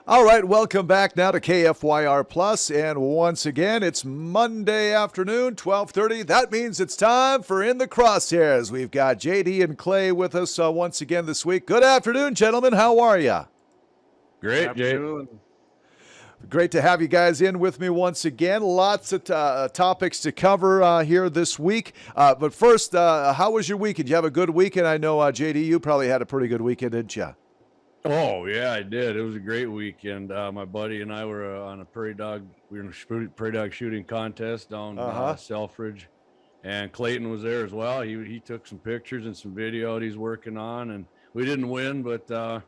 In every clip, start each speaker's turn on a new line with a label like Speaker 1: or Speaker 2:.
Speaker 1: All right, welcome back now to KFYR Plus, and once again, it's Monday afternoon, 12:30. That means it's time for In the Crosshairs. We've got JD and Clay with us once again this week. Good afternoon, gentlemen. How are you?
Speaker 2: Great, Jay.
Speaker 1: Great to have you guys in with me once again. Lots of topics to cover here this week. But first, how was your weekend? Did you have a good weekend? I know, JD, you probably had a pretty good weekend, didn't you?
Speaker 2: Oh yeah, I did. It was a great weekend. My buddy and I were on a prairie dog. We were in a prairie dog shooting contest down Selfridge, and Clayton was there as well. He took some pictures and some video that he's working on, and we didn't win, but I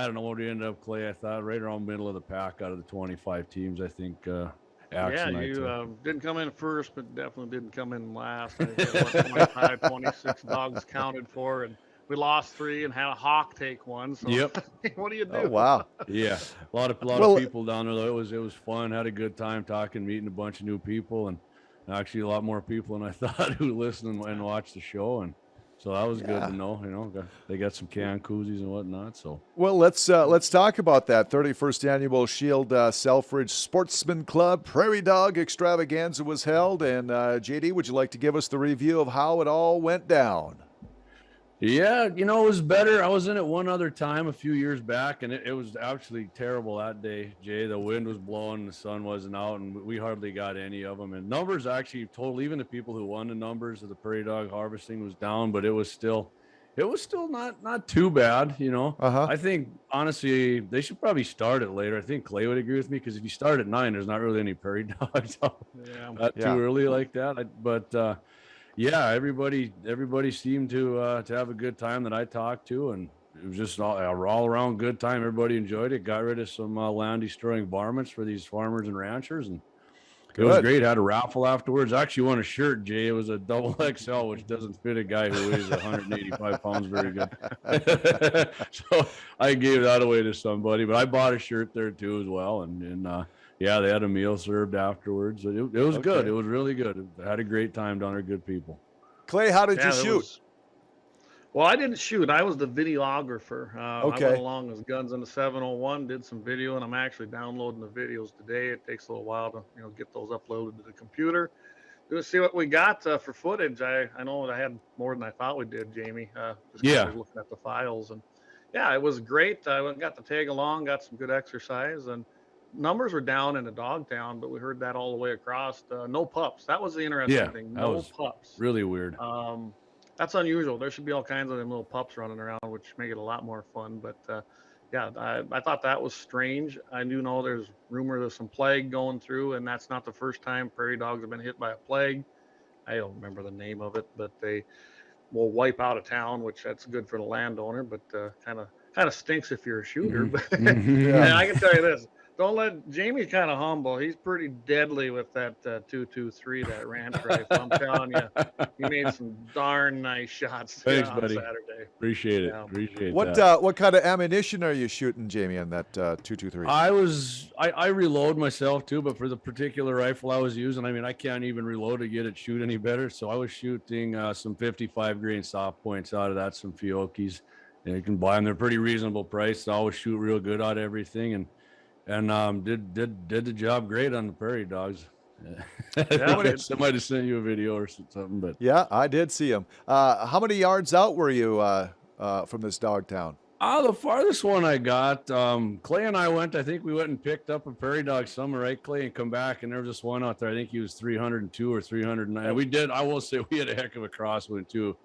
Speaker 2: don't know what we ended up. Clay, I thought right around middle of the pack out of the 25 teams. I think.
Speaker 3: Yeah, you didn't come in first, but definitely didn't come in last. I had 25, 26 dogs counted for, and we lost 3 and had a hawk take 1. So
Speaker 2: yep.
Speaker 3: What do you do?
Speaker 1: Oh, wow.
Speaker 2: Yeah, a lot of people down there. Though. It was fun. Had a good time talking, meeting a bunch of new people, and actually a lot more people than I thought who listened and watched the show. And so that was good to know. You know, they got some can koozies and whatnot. So
Speaker 1: well, let's talk about that 31st annual Shield Selfridge Sportsman Club Prairie Dog Extravaganza was held. And JD, would you like to give us the review of how it all went down?
Speaker 2: Yeah, you know, it was better. I was in it one other time a few years back, and it was actually terrible that day, Jay. The wind was blowing, the sun wasn't out, and we hardly got any of them. And numbers actually total, even the people who won the numbers of the prairie dog harvesting was down, but it was still not too bad, you know. I think, honestly, they should probably start it later. I think Clay would agree with me, because if you start at 9, there's not really any prairie dogs out. Not too early like that. Yeah, everybody seemed to have a good time that I talked to, and it was just all around good time. Everybody enjoyed it. Got rid of some land destroying varmints for these farmers and ranchers, and it was great. Had a raffle afterwards. I actually won a shirt, Jay. It was a double XL, which doesn't fit a guy who weighs 185 pounds very good. So I gave that away to somebody, but I bought a shirt there too as well, and yeah, they had a meal served afterwards. It was good. It was really good. I had a great time down there. Good people.
Speaker 1: Clay, how did you shoot?
Speaker 3: Well, I didn't shoot. I was the videographer. I went along as guns in the 701, did some video, and I'm actually downloading the videos today. It takes a little while to get those uploaded to the computer. Let's see what we got for footage. I know I had more than I thought we did, Jamie. I was looking at the files, and yeah, it was great. I got to tag along, got some good exercise, and numbers were down in the dog town, but we heard that all the way across. No pups. That was the interesting thing. No pups.
Speaker 2: Really weird.
Speaker 3: That's unusual. There should be all kinds of them little pups running around, which make it a lot more fun. But yeah, I thought that was strange. I do know there's rumor there's some plague going through, and that's not the first time prairie dogs have been hit by a plague. I don't remember the name of it, but they will wipe out a town, which that's good for the landowner, but kind of stinks if you're a shooter. And I can tell you this. Don't let Jamie's kind of humble. He's pretty deadly with that 223, that ranch rifle. I'm telling you, he made some darn nice shots.
Speaker 2: Thanks,
Speaker 3: on
Speaker 2: buddy.
Speaker 3: Saturday.
Speaker 2: Appreciate it. Appreciate
Speaker 1: what kind of ammunition are you shooting, Jamie, on that 223?
Speaker 2: I reload myself too, but for the particular rifle I was using, I mean, I can't even reload to get it shoot any better. So I was shooting some 55 grain soft points out of that, some Fiocchis. And you can buy them; they're pretty reasonable price. I always shoot real good out of everything, and did the job great on the prairie dogs. Somebody sent you a video or something, but
Speaker 1: yeah, I did see them. How many yards out were you from this dog town?
Speaker 2: The farthest one I got, Clay and I went. I think we went and picked up a prairie dog somewhere, right, Clay, and come back, and there was just one out there. I think he was 302 or 309. We did. I will say we had a heck of a crosswind too.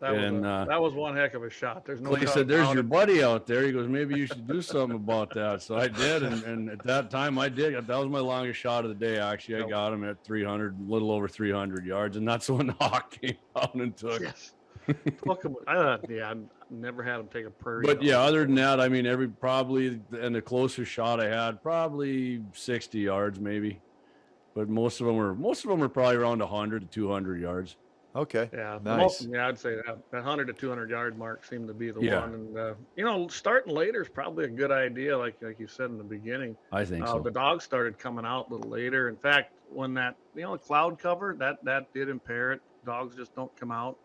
Speaker 3: That was one heck of a shot. There's no.
Speaker 2: Clay said, "There's your buddy out there." He goes, "Maybe you should do something about that." So I did, and at that time I did. That was my longest shot of the day. Actually, I got him at 300, a little over 300 yards, and that's when the hawk came out and took.
Speaker 3: Yes. I never had him take a prairie.
Speaker 2: But yeah, other than that, I mean, and the closest shot I had probably 60 yards, maybe. But most of them were probably around 100 to 200 yards.
Speaker 1: Okay.
Speaker 3: Yeah.
Speaker 1: Nice.
Speaker 3: I'd say that 100 to 200 yard mark seemed to be the one. And starting later is probably a good idea, like you said in the beginning.
Speaker 2: I think so.
Speaker 3: The dogs started coming out a little later. In fact, when that cloud cover that did impair it. Dogs just don't come out.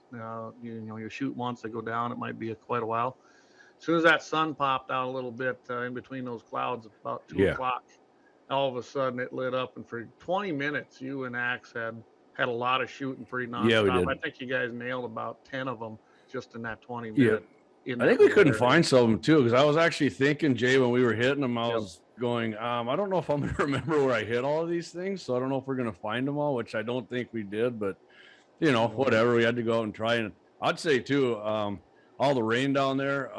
Speaker 3: You shoot once, they go down. It might be quite a while. as soon as that sun popped out a little bit in between those clouds, about 2 o'clock, all of a sudden it lit up, and for 20 minutes, you and Axe had a lot of shooting pretty nonstop.
Speaker 2: Yeah, we did.
Speaker 3: I think you guys nailed about 10 of them just in that 20
Speaker 2: Yeah.
Speaker 3: minute.
Speaker 2: I think we couldn't find some of them too, because I was actually thinking, Jay, when we were hitting them, I was going, I don't know if I'm going to remember where I hit all of these things, so I don't know if we're going to find them all, which I don't think we did, but you know, whatever, we had to go out and try. And I'd say too, all the rain down there,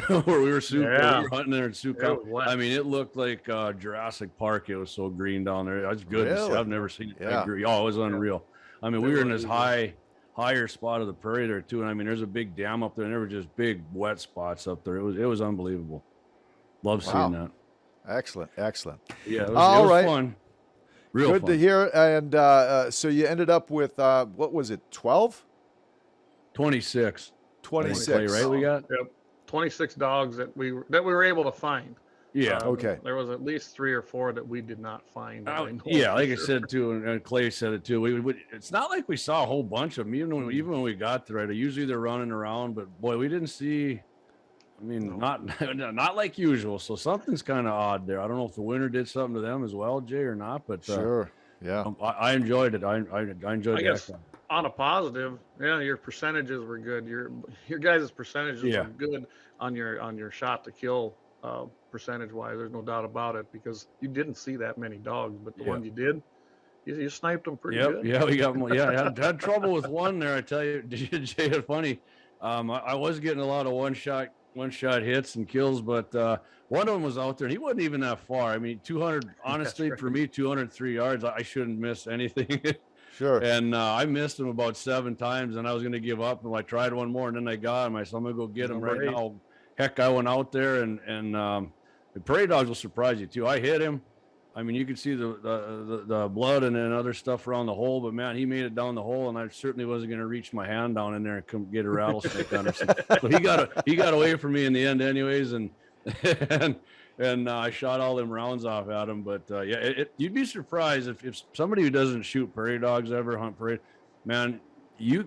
Speaker 2: where we were hunting there in Sioux County. I mean, it looked like Jurassic Park. It was so green down there. That's good.
Speaker 1: Really?
Speaker 2: I've never seen it that green. Oh, it was unreal. I mean, we were in this higher spot of the prairie there too. And I mean, there's a big dam up there, and there were just big wet spots up there. It was unbelievable. Love seeing that.
Speaker 1: Excellent.
Speaker 2: Yeah, it was fun. Real
Speaker 1: good
Speaker 2: fun.
Speaker 1: to hear. And so you ended up with what was it, 12?
Speaker 2: 26.
Speaker 1: 26,
Speaker 2: right? We got
Speaker 3: 26 dogs that we were able to find.
Speaker 1: Yeah. Okay.
Speaker 3: There was at least 3 or 4 that we did not find.
Speaker 2: Like I said too, and Clay said it too. We it's not like we saw a whole bunch of them, even when we got there. Right? Usually they're running around, but boy, we didn't see. I mean, not like usual. So something's kind of odd there. I don't know if the winter did something to them as well, Jay, or not. But
Speaker 1: sure, yeah,
Speaker 2: I enjoyed it. I enjoyed.
Speaker 3: I guess on a positive, your percentages were good. Your guys' percentages were good on your shot to kill percentage wise. There's no doubt about it, because you didn't see that many dogs, but the ones you did, you sniped them pretty good. Yeah,
Speaker 2: we got more. Yeah, I had trouble with one there. I tell you, Jay, it's funny. I was getting a lot of one shot hits and kills, but one of them was out there, and he wasn't even that far. I mean, 200, honestly, for me, 203 yards, I shouldn't miss anything.
Speaker 1: Sure.
Speaker 2: And I missed him about 7 times, and I was going to give up, and I tried one more, and then I got him. I said, I'm going to go get him right now. Heck, I went out there, and the prairie dogs will surprise you, too. I hit him. I mean, you could see the blood and then other stuff around the hole, but man, he made it down the hole, and I certainly wasn't going to reach my hand down in there and come get a rattlesnake on it. So he got away from me in the end, anyways, and I shot all them rounds off at him. But you'd be surprised if somebody who doesn't shoot prairie dogs ever hunt prairie, man, you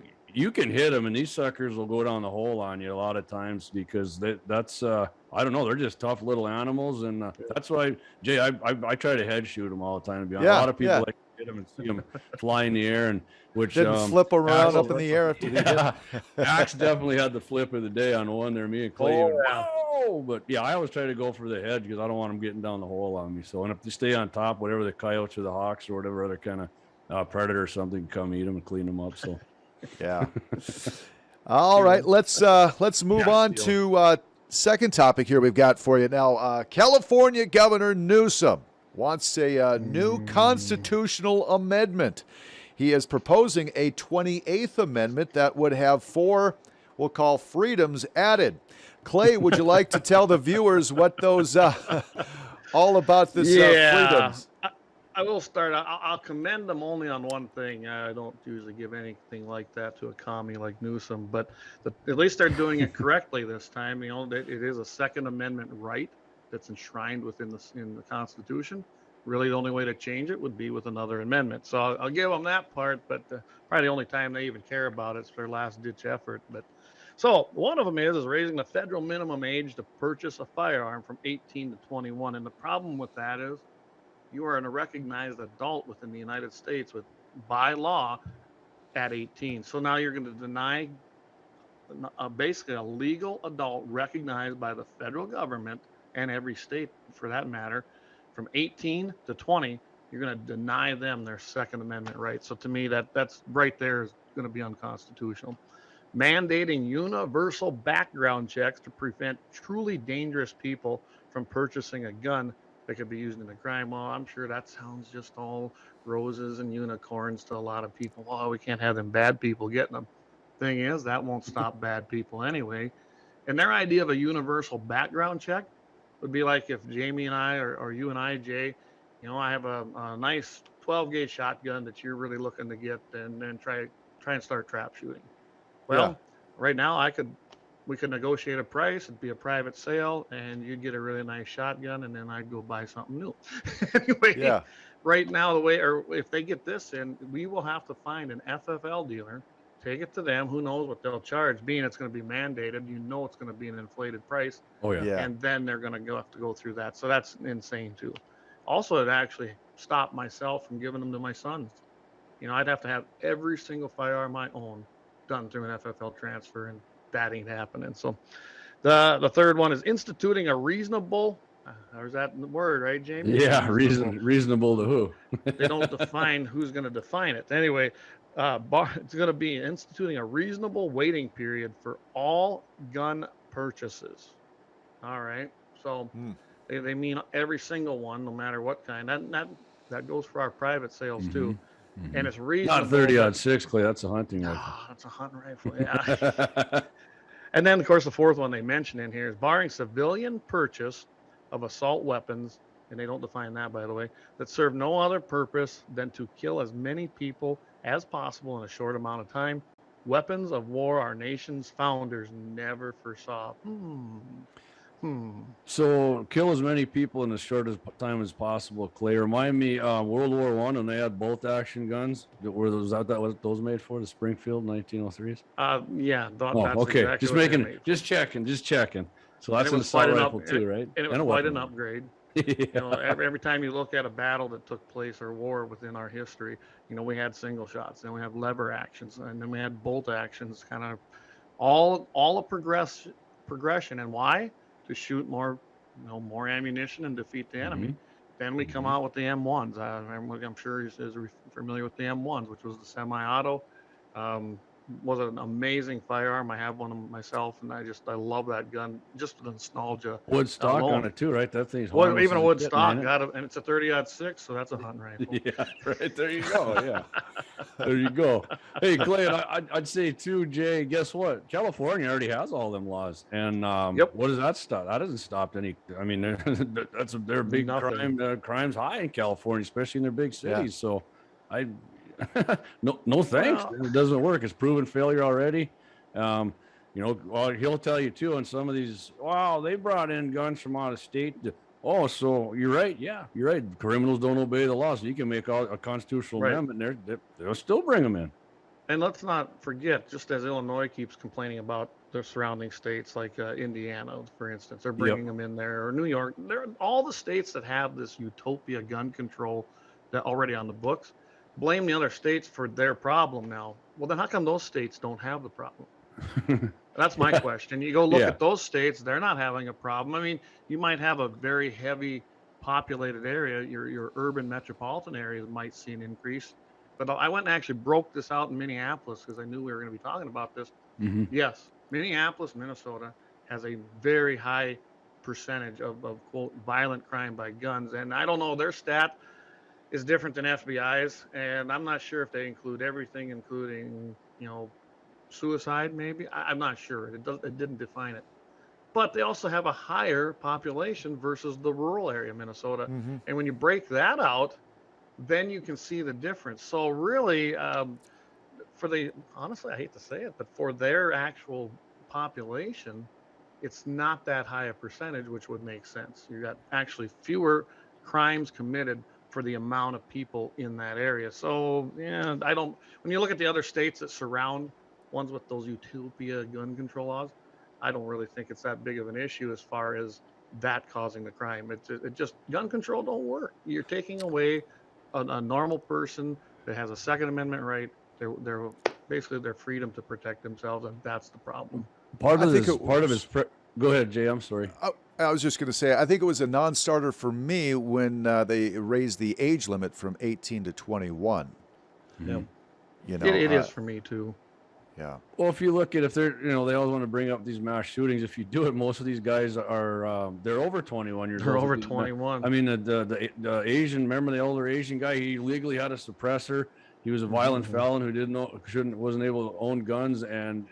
Speaker 2: can hit them, and these suckers will go down the hole on you a lot of times, because that's I don't know, they're just tough little animals, and that's why, Jay, I try to head shoot them all the time. To be honest, a lot of people like to hit them and see them fly in the air, and which
Speaker 1: didn't flip around up in the air after they hit.
Speaker 2: Axe definitely had the flip of the day on one there. Me and Clay. But yeah, I always try to go for the hedge, because I don't want them getting down the hole on me. So, and if they stay on top, whatever the coyotes or the hawks or whatever other kind of predator or something come eat them and clean them up. So.
Speaker 1: Yeah. All right, let's move on to second topic here we've got for you now. California Governor Newsom wants a new constitutional amendment. He is proposing a 28th Amendment that would have 4, we'll call, freedoms added. Clay, would you like to tell the viewers what those all about this freedoms?
Speaker 3: I will start. I'll commend them only on one thing. I don't usually give anything like that to a commie like Newsom, but at least they're doing it correctly this time. You know, it is a Second Amendment right that's enshrined in the Constitution. Really, the only way to change it would be with another amendment. So I'll give them that part, but probably the only time they even care about it is their last-ditch effort. But so one of them is raising the federal minimum age to purchase a firearm from 18 to 21, and the problem with that is, you are a recognized adult within the United States by law at 18. So now you're going to deny basically a legal adult recognized by the federal government and every state for that matter, from 18 to 20, you're going to deny them their Second Amendment rights. So to me, that's right there is going to be unconstitutional. Mandating universal background checks to prevent truly dangerous people from purchasing a gun that could be used in a crime. Well, I'm sure that sounds just all roses and unicorns to a lot of people. Oh, we can't have them bad people getting them. Thing is, that won't stop bad people anyway. And their idea of a universal background check would be like if Jamie and I, or you and I, Jay, you know, I have a nice 12-gauge shotgun that you're really looking to get, and then try and start trap shooting. Well, right now we could negotiate a price. It'd be a private sale, and you'd get a really nice shotgun, and then I'd go buy something new. Anyway, right now, or if they get this in, we will have to find an FFL dealer, take it to them. Who knows what they'll charge? Being it's going to be mandated, it's going to be an inflated price.
Speaker 2: Oh yeah.
Speaker 1: Yeah.
Speaker 3: And then they're going to have to go through that. So that's insane too. Also, it actually stopped myself from giving them to my sons. I'd have to have every single firearm I own done through an FFL transfer, and that ain't happening. So the third one is instituting a reasonable. There's that word, right, Jamie?
Speaker 2: Yeah, reasonable to who?
Speaker 3: They don't define who's going to define it. Anyway, it's going to be instituting a reasonable waiting period for all gun purchases. All right. So they mean every single one, no matter what kind. That goes for our private sales too. And it's reasonable.
Speaker 2: Not 30-06, Clay. That's a hunting rifle.
Speaker 3: Oh, that's a hunting rifle. Yeah. And then, of course, the fourth one they mention in here is barring civilian purchase of assault weapons, and they don't define that, by the way, that serve no other purpose than to kill as many people as possible in a short amount of time. Weapons of war our nation's founders never foresaw.
Speaker 2: So kill as many people in as short as time as possible. Clay, remind me, World War I when they had bolt action guns. Were those what those made for? The Springfield 1903s.
Speaker 3: Yeah. That's
Speaker 2: okay.
Speaker 3: exactly
Speaker 2: just checking. So that's an
Speaker 3: quite
Speaker 2: assault rifle too, right?
Speaker 3: And it was quite an upgrade. Every time you look at a battle that took place or war within our history, we had single shots, then we had lever actions, and then we had bolt actions. Kind of all a progression. And why? To shoot more ammunition and defeat the enemy. Then we come out with the M1s. I'm sure he's familiar with the M1s, which was the semi-auto. Was an amazing firearm. I have one of myself, and I love that gun. Just the nostalgia.
Speaker 2: Wood stock on it too, right? That thing's
Speaker 3: even a wood stock and it's a 30-06, so that's a hunting rifle.
Speaker 2: Yeah, right there you go. Yeah, there you go. Hey, Clay, I'd say too, Jay. Guess what? California already has all them laws, and what does that stop? That doesn't stop any. I mean, they're big crime. Crime's high in California, especially in their big cities. So, no thanks. Well, it doesn't work. It's proven failure already. He'll tell you too on some of these. Wow, they brought in guns from out of state. So you're right. Yeah, you're right. Criminals don't obey the law, so you can make a constitutional amendment. They'll still bring them in.
Speaker 3: And let's not forget, just as Illinois keeps complaining about their surrounding states, like Indiana, for instance, they're bringing them in there, or New York. They're all the states that have this utopia gun control that already on the books. Blame the other states for their problem now. Well, then how come those states don't have the problem? That's my question. You go look at those states, they're not having a problem. I mean, you might have a very heavy populated area. Your urban metropolitan areas might see an increase. But I went and actually broke this out in Minneapolis because I knew we were going to be talking about this. Yes, Minneapolis, Minnesota has a very high percentage of quote, violent crime by guns. And I don't know, their stat is different than FBI's, and I'm not sure if they include everything, including suicide. Maybe I'm not sure. It didn't define it, but they also have a higher population versus the rural area of Minnesota. And when you break that out, then you can see the difference. So really, honestly, I hate to say it, but for their actual population, it's not that high a percentage, which would make sense. You got actually fewer crimes committed for the amount of people in that area. So when you look at the other states that surround ones with those utopia gun control laws, I don't really think it's that big of an issue as far as that causing the crime. It just, gun control don't work. You're taking away a normal person that has a Second Amendment right, they're basically their freedom to protect themselves, and that's the problem.
Speaker 2: Go ahead, Jay. I'm sorry.
Speaker 1: I was just going to say, I think it was a non-starter for me when they raised the age limit from 18 to 21.
Speaker 3: Yeah. It is for me too.
Speaker 1: Yeah.
Speaker 2: Well, if you look at, if they're, they always want to bring up these mass shootings. If you do it, most of these guys are, they're over 21 years old.
Speaker 3: They're over 21.
Speaker 2: I mean, the Asian, remember the older Asian guy? He legally had a suppressor. He was a violent felon who wasn't able to own guns, and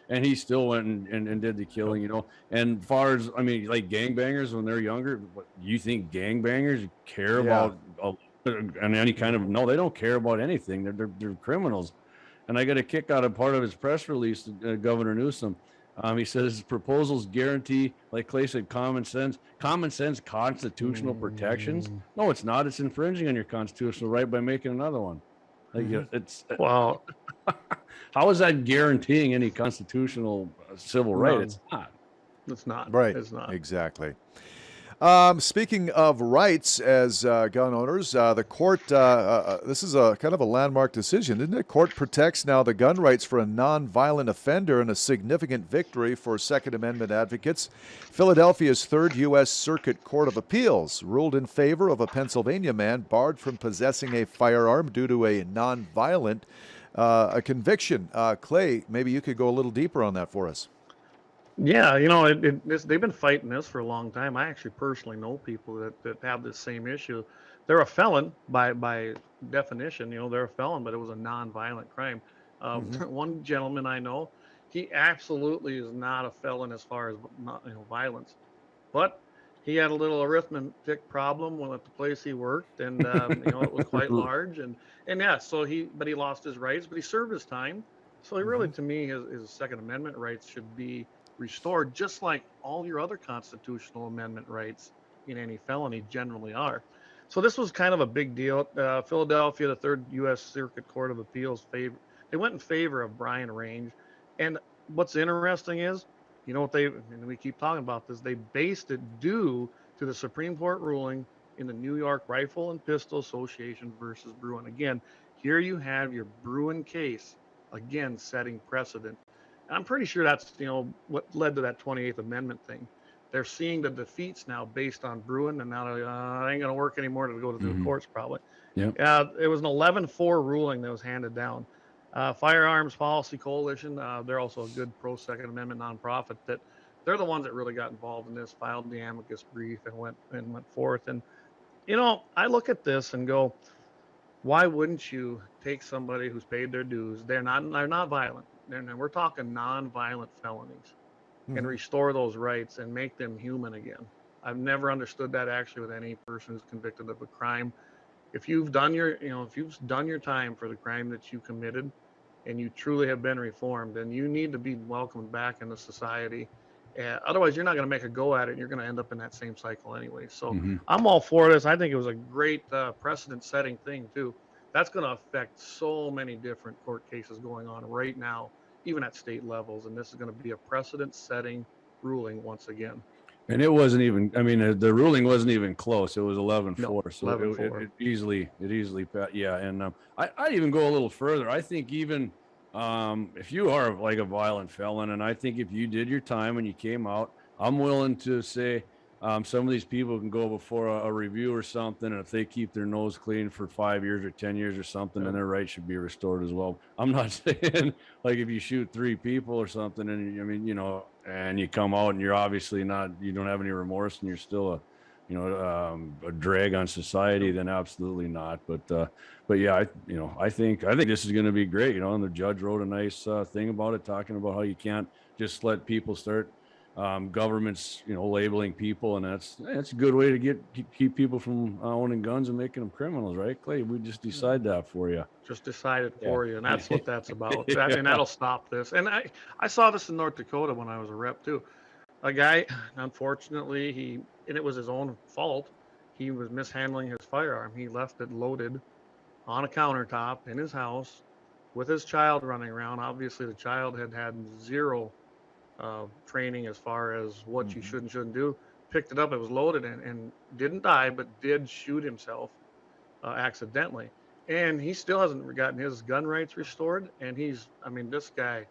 Speaker 2: he still went and did the killing, And far as, like gangbangers when they're younger, you think gangbangers care about and any kind of, no, they don't care about anything. They're criminals. And I got a kick out of part of his press release, Governor Newsom. He says his proposals guarantee, like Clay said, common sense constitutional protections. No, it's not. It's infringing on your constitutional right by making another one. Like it's How is that guaranteeing any constitutional civil right?
Speaker 3: None.
Speaker 2: It's not.
Speaker 3: It's not.
Speaker 1: Right.
Speaker 3: It's not.
Speaker 1: Exactly. Speaking of rights as gun owners, the court, this is a kind of a landmark decision, isn't it? Court protects now the gun rights for a non-violent offender in a significant victory for Second Amendment advocates. Philadelphia's Third U.S. Circuit Court of Appeals ruled in favor of a Pennsylvania man barred from possessing a firearm due to a non-violent a conviction. Clay, maybe you could go a little deeper on that for us.
Speaker 3: Yeah, they've been fighting this for a long time. I actually personally know people that have this same issue. They're a felon by definition. They're a felon, but it was a non-violent crime. One gentleman I know, he absolutely is not a felon as far as violence, but he had a little arithmetic problem at the place he worked, and it was quite large, and yeah, so he lost his rights, but he served his time. So he really, to me, his Second Amendment rights should be restored, just like all your other constitutional amendment rights in any felony generally are. So this was kind of a big deal. Philadelphia, the Third U.S. Circuit Court of Appeals, they went in favor of Brian Range. And what's interesting is, and we keep talking about this, they based it due to the Supreme Court ruling in the New York Rifle and Pistol Association versus Bruin. Again, here you have your Bruin case, again, setting precedent. I'm pretty sure that's, what led to that 28th Amendment thing. They're seeing the defeats now based on Bruin, and now it ain't going to work anymore to go to the courts probably.
Speaker 2: Yep.
Speaker 3: It was an 11-4 ruling that was handed down. Firearms Policy Coalition, they're also a good pro-Second Amendment nonprofit. They're the ones that really got involved in this, filed the amicus brief, and went forth. And, I look at this and go, why wouldn't you take somebody who's paid their dues? They're not violent. We're talking non-violent felonies, and restore those rights and make them human again. I've never understood that actually with any person who's convicted of a crime. If you've done your time for the crime that you committed, and you truly have been reformed, then you need to be welcomed back into society. Otherwise, you're not going to make a go at it, and you're going to end up in that same cycle anyway. So I'm all for this. I think it was a great precedent-setting thing too. That's going to affect so many different court cases going on right now, even at state levels. And this is going to be a precedent-setting ruling once again.
Speaker 2: And it wasn't even, the ruling wasn't even close. It was 11-4.
Speaker 3: No,
Speaker 2: so
Speaker 3: 11-4.
Speaker 2: It easily, yeah. And I'd even go a little further. I think even if you are like a violent felon, and I think if you did your time and you came out, I'm willing to say, some of these people can go before a review or something, and if they keep their nose clean for 5 years or 10 years or something, then their rights should be restored as well. I'm not saying like if you shoot 3 people or something, and and you come out and you're obviously you don't have any remorse, and you're still a drag on society, then absolutely not. But yeah, I think this is going to be great. And the judge wrote a nice thing about it, talking about how you can't just let people start. Governments, labeling people, and that's a good way to keep people from owning guns and making them criminals, right, Clay? We just decide that for you.
Speaker 3: Just decided for you, and that's what that's about. And that'll stop this. And I saw this in North Dakota when I was a rep too. A guy, unfortunately, and it was his own fault, he was mishandling his firearm. He left it loaded on a countertop in his house with his child running around. Obviously, the child had zero training as far as what you should and shouldn't do. Picked it up, it was loaded, and didn't die, but did shoot himself accidentally. And he still hasn't gotten his gun rights restored. And this guy,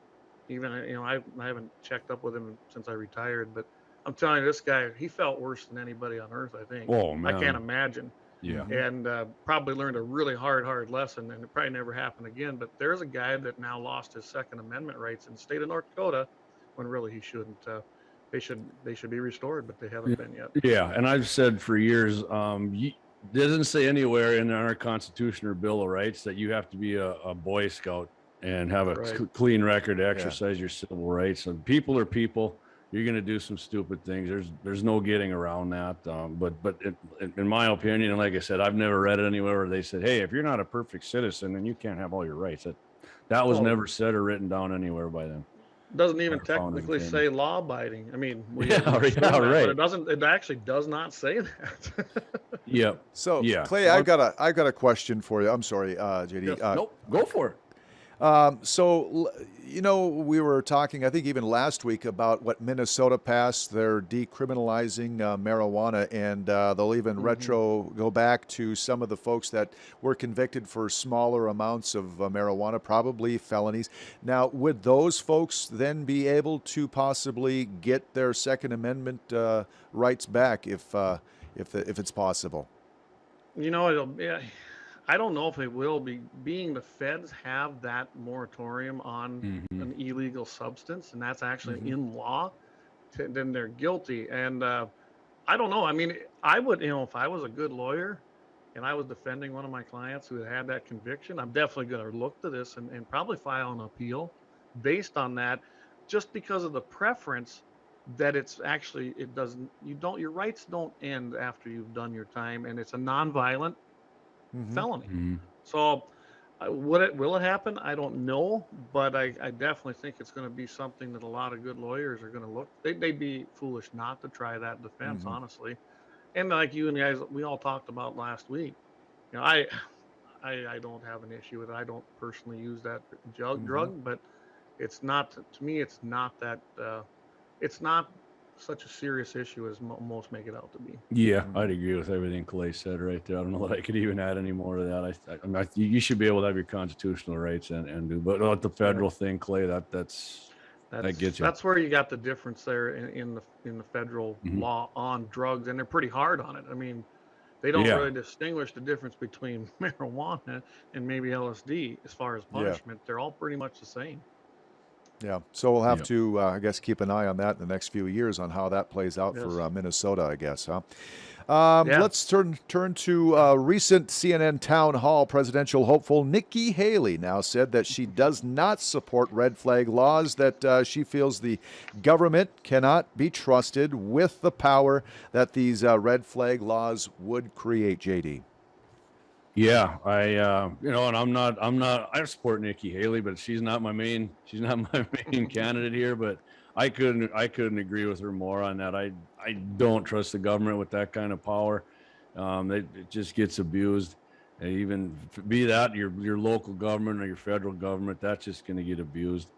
Speaker 3: even, I haven't checked up with him since I retired, but I'm telling you, this guy, he felt worse than anybody on earth, I think.
Speaker 2: Oh, man.
Speaker 3: I can't imagine.
Speaker 2: Yeah.
Speaker 3: And probably learned a really hard lesson, and it probably never happened again. But there's a guy that now lost his Second Amendment rights in the state of North Dakota, when really he shouldn't. They should be restored, but they haven't been yet.
Speaker 2: Yeah, and I've said for years, doesn't say anywhere in our Constitution or Bill of Rights that you have to be a Boy Scout and have a clean record to exercise your civil rights. And people are people. You're going to do some stupid things. There's no getting around that. But in my opinion, and like I said, I've never read it anywhere where they said, hey, if you're not a perfect citizen, then you can't have all your rights. That was never said or written down anywhere by them.
Speaker 3: Doesn't even technically say law-abiding.
Speaker 2: Right.
Speaker 3: But it actually does not say that.
Speaker 2: Yeah.
Speaker 1: So Clay, I've got a question for you. I'm sorry, JD.
Speaker 2: Nope. Go for it.
Speaker 1: We were talking, I think even last week, about what Minnesota passed. They're decriminalizing marijuana, and they'll even go back to some of the folks that were convicted for smaller amounts of marijuana, probably felonies. Now, would those folks then be able to possibly get their Second Amendment rights back if it's possible?
Speaker 3: Yeah, I don't know if they will be, being the feds have that moratorium on
Speaker 2: Mm-hmm.
Speaker 3: an illegal substance, and that's actually
Speaker 1: Mm-hmm.
Speaker 3: in law, then they're guilty. And I don't know. I mean, I would, if I was a good lawyer and I was defending one of my clients who had that conviction, I'm definitely going to look to this and probably file an appeal based on that, just because of the preference that it doesn't, your rights don't end after you've done your time, and it's a nonviolent
Speaker 1: Mm-hmm.
Speaker 3: felony.
Speaker 2: Mm-hmm.
Speaker 3: So, will it happen? I don't know, but I definitely think it's going to be something that a lot of good lawyers are going to look. They'd be foolish not to try that defense,
Speaker 1: Mm-hmm.
Speaker 3: honestly. And like you and guys, we all talked about last week. I don't have an issue with it. I don't personally use that
Speaker 1: Mm-hmm.
Speaker 3: drug, but it's not, to me. It's not that. It's not such a serious issue as most make it out to be.
Speaker 2: Yeah,
Speaker 1: Mm-hmm.
Speaker 2: I'd agree with everything Clay said right there. I don't know that I could even add any more to that. I mean, you should be able to have your constitutional rights and do, but the federal thing, Clay, that gets you.
Speaker 3: That's where you got the difference there in the federal
Speaker 2: Mm-hmm.
Speaker 3: law on drugs, and they're pretty hard on it. I mean, they don't
Speaker 2: Yeah.
Speaker 3: really distinguish the difference between marijuana and maybe LSD as far as
Speaker 1: Yeah.
Speaker 3: punishment. They're all pretty much the same.
Speaker 1: Yeah, so we'll have
Speaker 2: Yeah.
Speaker 1: to, I guess, keep an eye on that in the next few years on how that plays out
Speaker 3: Yes.
Speaker 1: for Minnesota, I guess, huh?
Speaker 3: Yeah.
Speaker 1: Let's turn to recent CNN town hall. Presidential hopeful Nikki Haley now said that she does not support red flag laws, that she feels the government cannot be trusted with the power that these red flag laws would create, JD.
Speaker 2: Yeah, and I support Nikki Haley, but she's not my main candidate here. But I couldn't agree with her more on that. I don't trust the government with that kind of power. It just gets abused. And even be that your local government or your federal government, that's just going to get abused.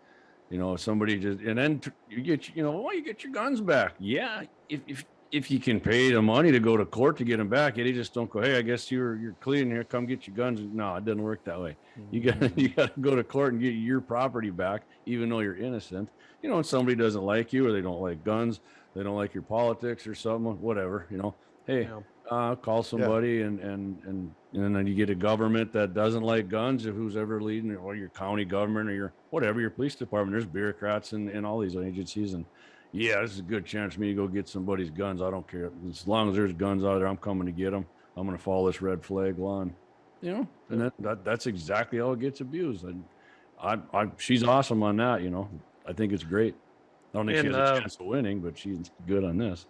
Speaker 2: Somebody just, and then you get, you get your guns back. Yeah, if you can pay the money to go to court to get them back, they just don't go, hey, I guess you're clean here, come get your guns. No, it doesn't work that way. You got to go to court and get your property back, even though you're innocent. And somebody doesn't like you, or they don't like guns, they don't like your politics or something, whatever. Hey, call somebody, and then you get a government that doesn't like guns, who's ever leading, or your county government, or your whatever, your police department. There's bureaucrats in all these agencies, and yeah, this is a good chance for me to go get somebody's guns. I don't care. As long as there's guns out there, I'm coming to get them. I'm going to follow this red flag law. And that's exactly how it gets abused. And she's awesome on that. I think it's great. I don't think she has a chance of winning, but she's good on this.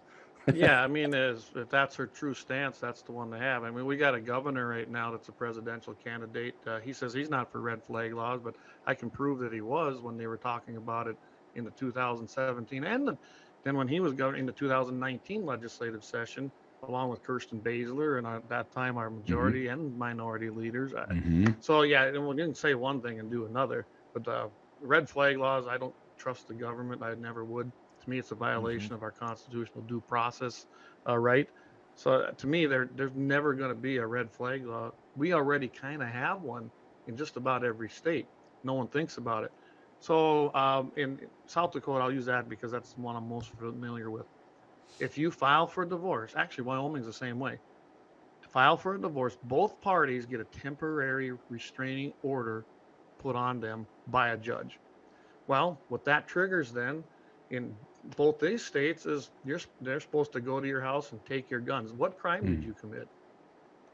Speaker 3: Yeah, I mean, if that's her true stance, that's the one to have. I mean, we got a governor right now that's a presidential candidate. He says he's not for red flag laws, but I can prove that he was when they were talking about it in the 2017 and then when he was governor in the 2019 legislative session, along with Kirsten Baszler and at that time our majority and minority leaders. So yeah, and we didn't say one thing and do another. But red flag laws, I don't trust the government. I never would. To me, it's a violation of our constitutional due process right. So to me, there's never going to be a red flag law. We already kind of have one in just about every state. No one thinks about it. So in South Dakota, I'll use that because that's the one I'm most familiar with. If you file for a divorce, actually Wyoming's the same way. File for a divorce, both parties get a temporary restraining order put on them by a judge. Well, what that triggers then in both these states is they're supposed to go to your house and take your guns. What crime did you commit?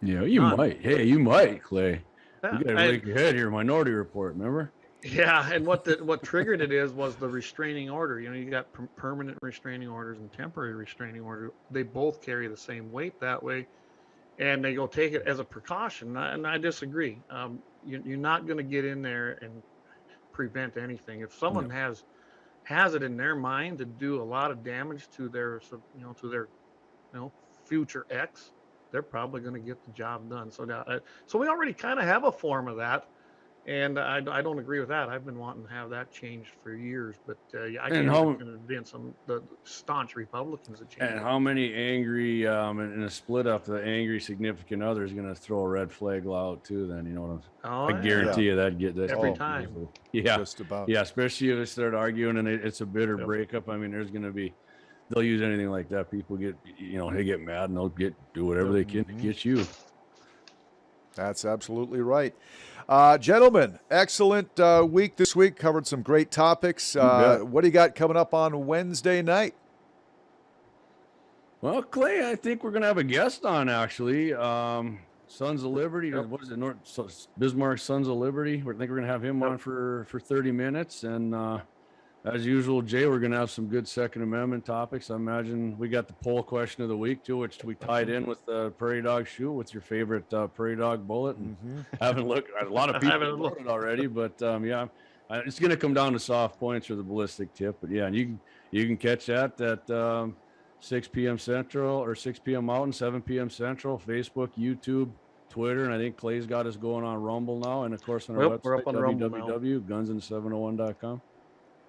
Speaker 2: Yeah, you
Speaker 3: None.
Speaker 2: might. Hey, you might, Clay.
Speaker 3: Yeah,
Speaker 2: You got to look ahead here. Minority Report, remember?
Speaker 3: Yeah, and what triggered it was the restraining order. You got permanent restraining orders and temporary restraining order. They both carry the same weight that way, and they go take it as a precaution. And I disagree. You're not going to get in there and prevent anything. If someone has it in their mind to do a lot of damage to their future ex, they're probably going to get the job done. So we already kind of have a form of that. And I don't agree with that. I've been wanting to have that changed for years, but I
Speaker 2: And
Speaker 3: can't
Speaker 2: how-
Speaker 3: even convince the staunch Republicans to change
Speaker 2: And
Speaker 3: it.
Speaker 2: how many angry in a split up, the angry significant other is going to throw a red flag out too? Then you know what
Speaker 3: Oh,
Speaker 2: I
Speaker 3: yeah.
Speaker 2: guarantee you that get that
Speaker 3: Every time.
Speaker 2: Yeah,
Speaker 1: Just about.
Speaker 2: yeah. Especially if they start arguing and it's a bitter
Speaker 3: Yep.
Speaker 2: breakup. I mean, there's going to be they'll use anything like that. People get they get mad and they'll do whatever they can to get you.
Speaker 1: That's absolutely right. Gentlemen, excellent week this week. Covered some great topics.
Speaker 2: bet.
Speaker 1: What do you got coming up on Wednesday night?
Speaker 2: Well, Clay, I think we're going to have a guest on actually. Sons of Liberty.
Speaker 3: Yep.
Speaker 2: What is it? Bismarck Sons of Liberty. I think we're going to have him on for 30 minutes. And as usual, Jay, we're going to have some good Second Amendment topics. I imagine we got the poll question of the week too, which we tied in with the Prairie Dog Shoot. What's your favorite Prairie Dog bullet? And haven't looked. A lot of people have voted already, but yeah, it's going to come down to soft points or the ballistic tip. But yeah, and you can catch that at 6 p.m. Central or 6 p.m. Mountain, 7 p.m. Central, Facebook, YouTube, Twitter, and I think Clay's got us going on Rumble now, and of course on our website,
Speaker 3: we're up on Rumble now.
Speaker 2: www.gunsand701.com.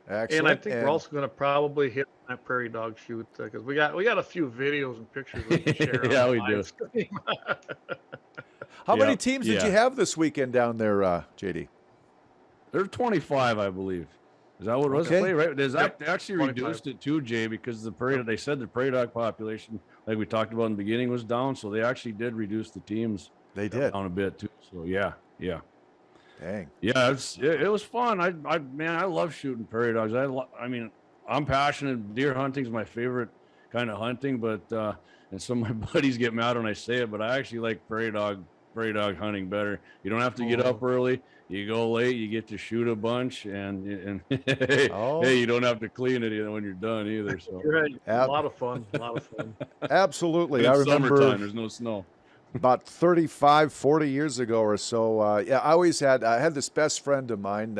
Speaker 1: Excellent.
Speaker 3: And I think we're also going to probably hit that Prairie Dog Shoot because we got a few videos and pictures we can share.
Speaker 2: Yeah,
Speaker 3: on
Speaker 2: we
Speaker 3: the
Speaker 2: do.
Speaker 3: live stream.
Speaker 1: How many
Speaker 2: Yeah,
Speaker 1: teams did
Speaker 2: yeah.
Speaker 1: you have this weekend down there, JD?
Speaker 2: There's 25, I believe. Is that what it was?
Speaker 1: Okay.
Speaker 2: Clay, right? There's
Speaker 3: Yep,
Speaker 2: they actually
Speaker 3: 25.
Speaker 2: reduced it too, Jay, because they said the prairie dog population, like we talked about in the beginning, was down. So they actually did reduce the teams
Speaker 1: They did.
Speaker 2: down a bit too. So yeah.
Speaker 1: Dang.
Speaker 2: Yeah, it was fun. I love shooting prairie dogs. I mean, I'm passionate. Deer hunting's my favorite kind of hunting, but and some of my buddies get mad when I say it, but I actually like prairie dog hunting better. You don't have to get up early. You go late. You get to shoot a bunch, and hey, you don't have to clean it when you're done either. So
Speaker 3: You're right.
Speaker 1: Ab-
Speaker 3: A lot of fun.
Speaker 1: Absolutely.
Speaker 2: And
Speaker 1: I
Speaker 2: it's
Speaker 1: remember
Speaker 2: summertime. There's no snow.
Speaker 1: about 35, 40 years ago or so. I always had this best friend of mine.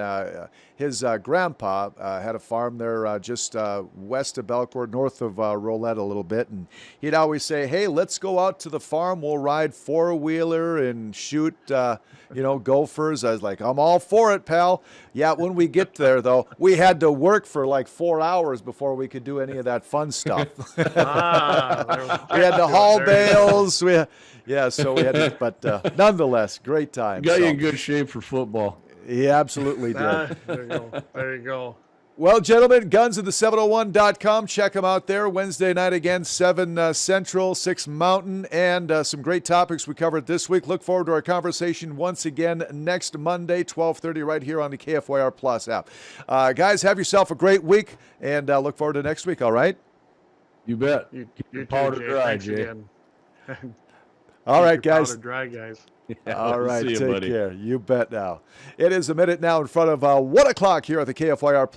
Speaker 1: His grandpa had a farm there just west of Belcourt, north of Rolette a little bit. And he'd always say, hey, let's go out to the farm. We'll ride four-wheeler and shoot, gophers. I was like, I'm all for it, pal. Yeah, when we get there, though, we had to work for like 4 hours before we could do any of that fun stuff. We had to haul bales. So we had to, but nonetheless, great time.
Speaker 2: Got you in good shape for football.
Speaker 1: He absolutely did.
Speaker 3: There you go.
Speaker 1: Well, gentlemen, gunsofthe701.com. Check them out there. Wednesday night again, 7 Central, 6 Mountain, and some great topics we covered this week. Look forward to our conversation once again next Monday, 12:30, right here on the KFYR Plus app. Guys, have yourself a great week, and look forward to next week, all right?
Speaker 2: You bet.
Speaker 3: Keep
Speaker 2: your powder dry,
Speaker 3: Thanks
Speaker 2: Jay.
Speaker 3: again.
Speaker 1: All right,
Speaker 3: Keep your
Speaker 1: guys.
Speaker 3: powder dry, guys.
Speaker 1: All
Speaker 2: we'll
Speaker 1: right,
Speaker 2: see you,
Speaker 1: take
Speaker 2: buddy.
Speaker 1: care. You bet now. It is a minute now in front of 1 o'clock here at the KFYR Plus.